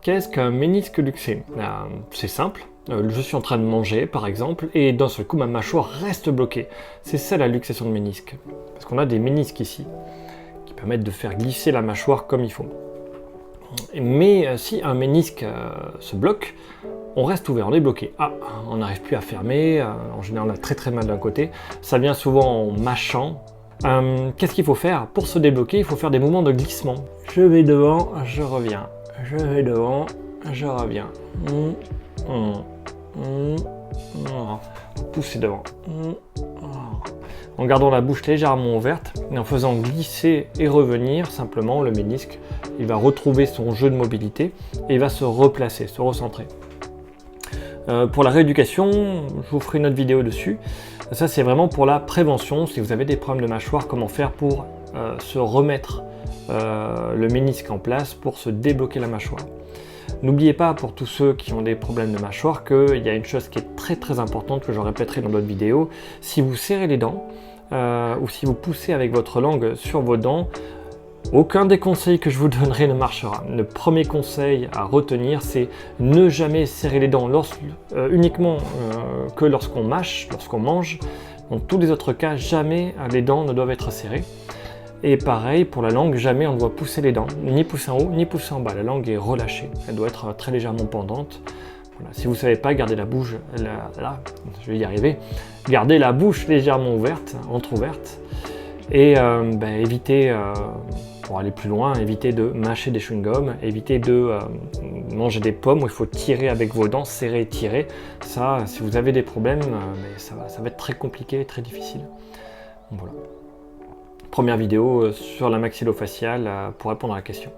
Qu'est-ce qu'un ménisque luxé? C'est simple, je suis en train de manger par exemple, et d'un seul coup ma mâchoire reste bloquée. C'est ça la luxation de ménisque. Parce qu'on a des ménisques ici, qui permettent de faire glisser la mâchoire comme il faut. Mais si un ménisque se bloque, on reste ouvert, on est bloqué. Ah, on n'arrive plus à fermer, en général on a très mal d'un côté. Ça vient souvent en mâchant. Qu'est-ce qu'il faut faire? Pour se débloquer, il faut faire des mouvements de glissement. Je vais devant, je reviens. Je vais devant, je reviens. Pousser devant. En gardant la bouche légèrement ouverte et en faisant glisser et revenir simplement le ménisque, il va retrouver son jeu de mobilité et il va se replacer, se recentrer. Pour la rééducation, je vous ferai une autre vidéo dessus. Ça c'est vraiment pour la prévention, si vous avez des problèmes de mâchoire, comment faire pour se remettre le ménisque en place pour se débloquer la mâchoire. N'oubliez pas, pour tous ceux qui ont des problèmes de mâchoire, qu'il y a une chose qui est très importante que je répéterai dans d'autres vidéos. Si vous serrez les dents ou si vous poussez avec votre langue sur vos dents, aucun des conseils que je vous donnerai ne marchera. Le premier conseil à retenir, c'est ne jamais serrer les dents uniquement que lorsqu'on mâche, lorsqu'on mange. Dans tous les autres cas, jamais les dents ne doivent être serrées. Et pareil pour la langue, jamais on ne doit pousser les dents, ni pousser en haut, ni pousser en bas. La langue est relâchée, elle doit être très légèrement pendante. Voilà. Si vous ne savez pas, gardez la bouche, là, je vais y arriver, gardez la bouche légèrement ouverte, entrouverte, et évitez, pour aller plus loin, évitez de mâcher des chewing-gums, évitez de manger des pommes où il faut tirer avec vos dents, serrer et tirer. Ça, si vous avez des problèmes, ça va être très compliqué, très difficile. Donc, voilà. Première vidéo sur la maxillofaciale pour répondre à la question.